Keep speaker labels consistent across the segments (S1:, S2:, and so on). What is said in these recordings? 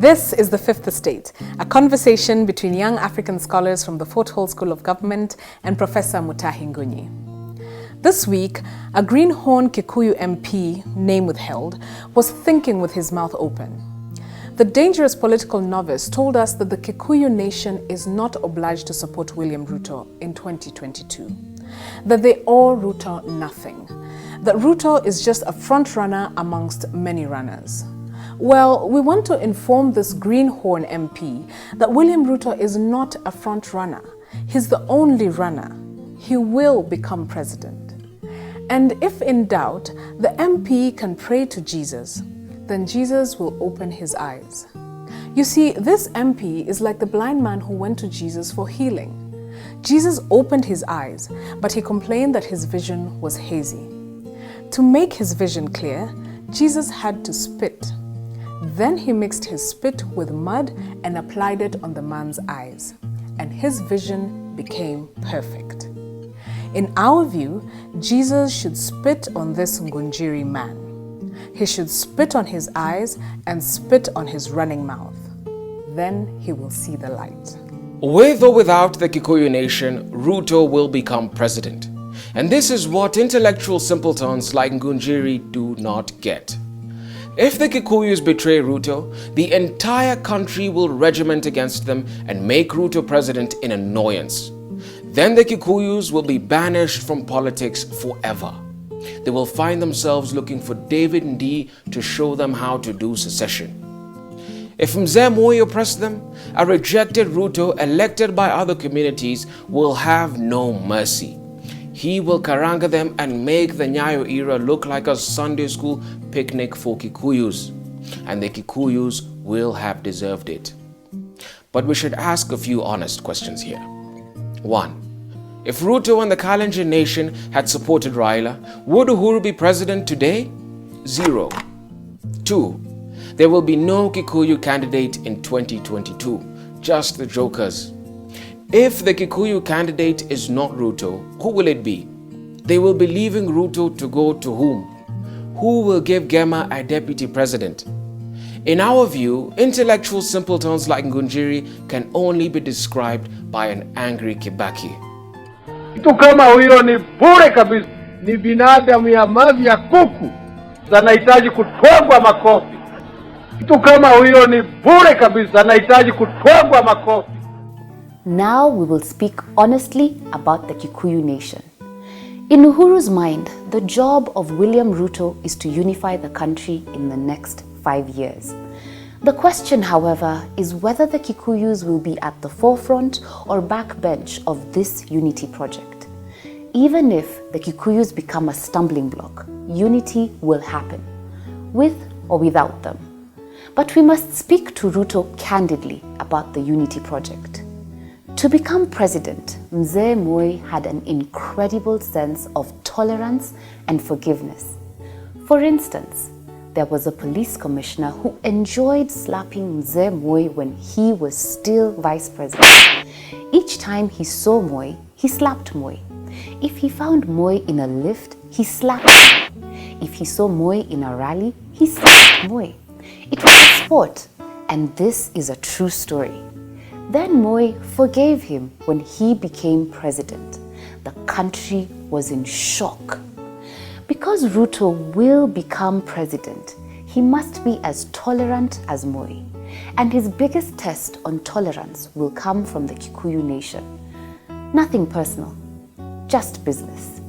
S1: This is The Fifth Estate, a conversation between young African scholars from the Fort Hall School of Government and Professor Mutahi Ngunyi. This week, a Greenhorn Kikuyu MP, name withheld, was thinking with his mouth open. The dangerous political novice told us that the Kikuyu nation is not obliged to support William Ruto in 2022, that they owe Ruto nothing, that Ruto is just a front runner amongst many runners. Well, we want to inform this Greenhorn MP that William Ruto is not a front runner. He's the only runner. He will become president. And if in doubt, the MP can pray to Jesus, then Jesus will open his eyes. You see, this MP is like the blind man who went to Jesus for healing. Jesus opened his eyes, but he complained that his vision was hazy. To make his vision clear, Jesus had to spit. Then he mixed his spit with mud and applied it on the man's eyes, and his vision became perfect. In our view, Jesus should spit on this Ngunjiri man. He should spit on his eyes and spit on his running mouth. Then he will see the light.
S2: With or without the Kikuyu nation, Ruto will become president. And this is what intellectual simpletons like Ngunjiri do not get. If the Kikuyus betray Ruto, the entire country will regiment against them and make Ruto president in annoyance. Then the Kikuyus will be banished from politics forever. They will find themselves looking for David Ndii to show them how to do secession. If Mzee Moi oppressed them, a rejected Ruto elected by other communities will have no mercy. He will karanga them and make the Nyayo era look like a Sunday school picnic for Kikuyus. And the Kikuyus will have deserved it. But we should ask a few honest questions here. 1. If Ruto and the Kalenjin nation had supported Raila, would Uhuru be president today? 0. 2. There will be no Kikuyu candidate in 2022, just the jokers. If the Kikuyu candidate is not Ruto, who will it be? They will be leaving Ruto to go to whom? Who will give GEMA a deputy president? In our view, intellectual simpletons like Ngunjiri can only be described by an angry Kibaki.
S3: Kitu kama huyo ni bure kabisa, ni binadamu ya mavi ya kuku, zanahitaji kutwagwa makofi. Kitu kama huyo ni bure kabisa, zanahitaji kutwagwa makofi.
S4: Now we will speak honestly about the Kikuyu nation. In Uhuru's mind, the job of William Ruto is to unify the country in the next 5 years. The question, however, is whether the Kikuyus will be at the forefront or backbench of this unity project. Even if the Kikuyus become a stumbling block, unity will happen, with or without them. But we must speak to Ruto candidly about the unity project. To become president, Mzee Moi had an incredible sense of tolerance and forgiveness. For instance, there was a police commissioner who enjoyed slapping Mzee Moi when he was still vice president. Each time he saw Moi, he slapped Moi. If he found Moi in a lift, he slapped him. If he saw Moi in a rally, he slapped Moi. It was a sport, and this is a true story. Then Moi forgave him when he became president. The country was in shock. Because Ruto will become president, he must be as tolerant as Moi. And his biggest test on tolerance will come from the Kikuyu nation. Nothing personal, just business.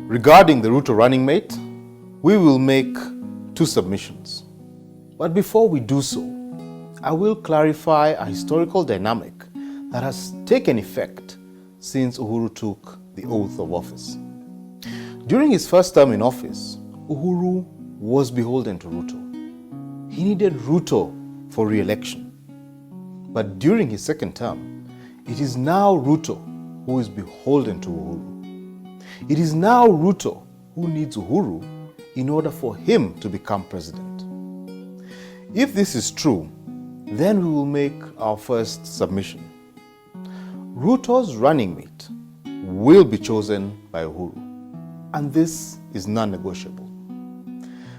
S5: Regarding the Ruto running mate, we will make 2 submissions. But before we do so, I will clarify a historical dynamic that has taken effect since Uhuru took the oath of office. During his first term in office, Uhuru was beholden to Ruto. He needed Ruto for re-election. But during his second term, it is now Ruto who is beholden to Uhuru. It is now Ruto who needs Uhuru in order for him to become president. If this is true, then we will make our first submission. Ruto's running mate will be chosen by Uhuru, and this is non-negotiable.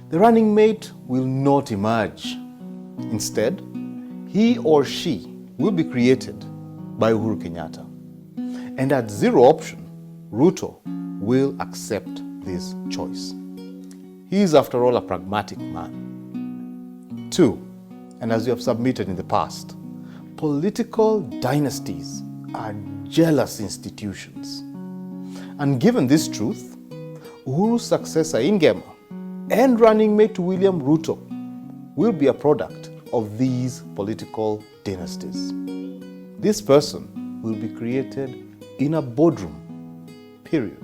S5: The running mate will not emerge Instead, he or she will be created by Uhuru Kenyatta. And at zero option, Ruto will accept this choice. He is, after all, a pragmatic man. 2, and as we have submitted in the past, political dynasties are jealous institutions. And given this truth, Uhuru's successor in GEMA and running mate to William Ruto will be a product of these political dynasties. This person will be created in a boardroom, period.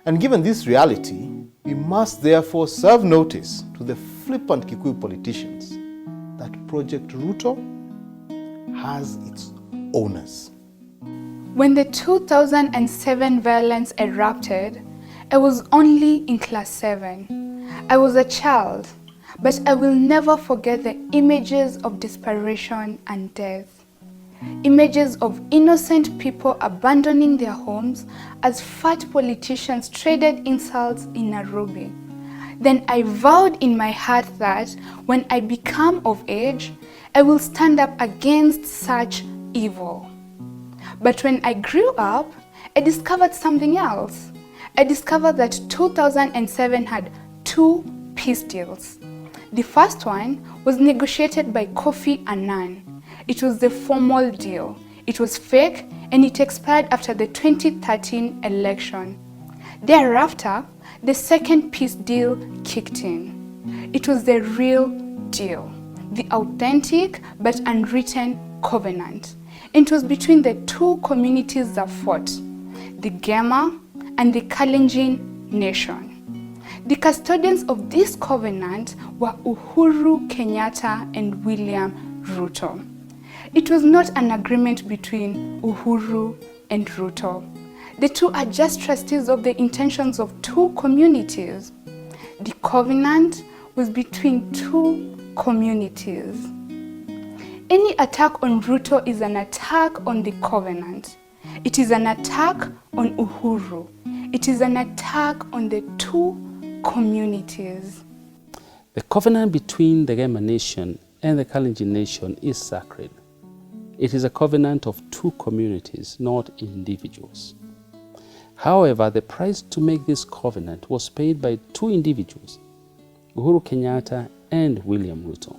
S5: And given this reality, we must therefore serve notice to the flippant Kikuyu politicians that Project Ruto has its owners.
S6: When the 2007 violence erupted, I was only in class 7. I was a child, but I will never forget the images of desperation and death. Images of innocent people abandoning their homes as fat politicians traded insults in Nairobi. Then I vowed in my heart that when I become of age, I will stand up against such evil. But when I grew up, I discovered something else. I discovered that 2007 had 2 peace deals. The first one was negotiated by Kofi Annan. It was the formal deal. It was fake and it expired after the 2013 election. Thereafter, the second peace deal kicked in. It was the real deal, the authentic but unwritten covenant. It was between the 2 communities that fought, the GEMA and the Kalenjin nation. The custodians of this covenant were Uhuru Kenyatta and William Ruto. It was not an agreement between Uhuru and Ruto. The 2 are just trustees of the intentions of 2 communities. The covenant was between 2 communities. Any attack on Ruto is an attack on the covenant. It is an attack on Uhuru. It is an attack on the 2 communities.
S7: The covenant between the GEMA nation and the Kalenjin nation is sacred. It is a covenant of 2 communities, not individuals. However, the price to make this covenant was paid by 2 individuals, Uhuru Kenyatta and William Ruto.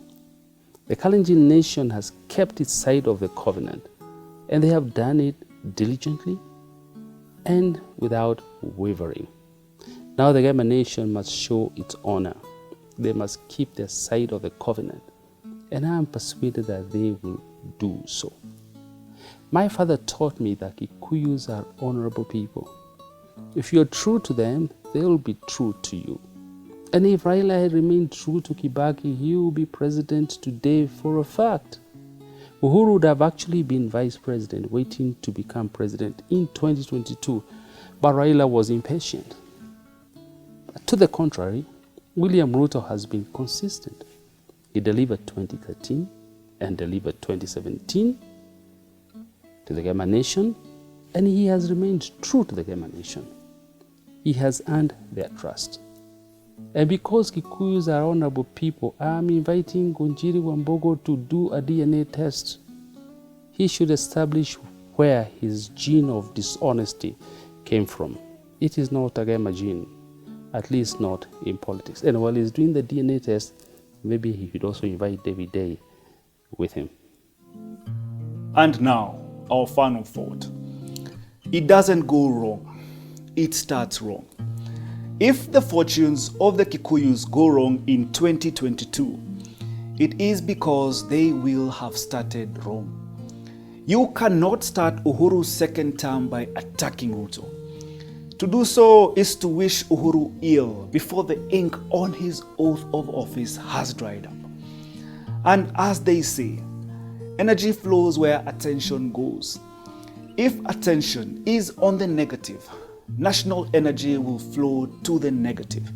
S7: The Kalenjin nation has kept its side of the covenant, and they have done it diligently and without wavering. Now the GEMA nation must show its honor. They must keep their side of the covenant, and I am persuaded that they will do so. My father taught me that Kikuyus are honorable people. If you are true to them, they will be true to you. And if Raila had remained true to Kibaki, he will be president today for a fact. Uhuru would have actually been vice president, waiting to become president in 2022, but Raila was impatient. To the contrary, William Ruto has been consistent. He delivered 2013 and delivered 2017 to the GEMA nation, and he has remained true to the GEMA nation. He has earned their trust. And because Kikuyus are honorable people, I am inviting Ngunjiri Wambogo to do a DNA test. He should establish where his gene of dishonesty came from. It is not a GEMA gene, at least not in politics. And while he's doing the DNA test, maybe he should also invite David Day with him.
S8: And now, our final thought. It doesn't go wrong, it starts wrong. If the fortunes of the Kikuyus go wrong in 2022, it is because they will have started wrong. You cannot start Uhuru's second term by attacking Ruto. To do so is to wish Uhuru ill before the ink on his oath of office has dried up. And as they say, energy flows where attention goes. If attention is on the negative, national energy will flow to the negative.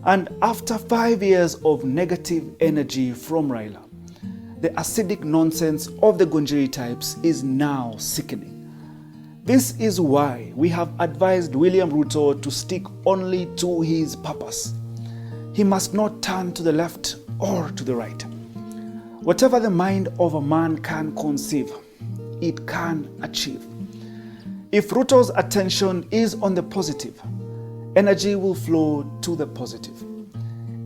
S8: And after 5 years of negative energy from Raila, the acidic nonsense of the Ngunjiri types is now sickening. This is why we have advised William Ruto to stick only to his purpose. He must not turn to the left or to the right. Whatever the mind of a man can conceive, it can achieve. If Ruto's attention is on the positive, energy will flow to the positive.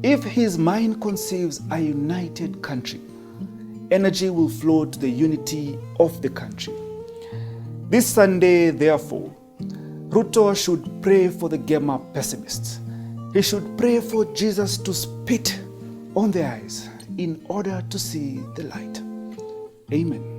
S8: If his mind conceives a united country, energy will flow to the unity of the country. This Sunday, therefore, Ruto should pray for the GEMA pessimists. He should pray for Jesus to spit on their eyes in order to see the light. Amen.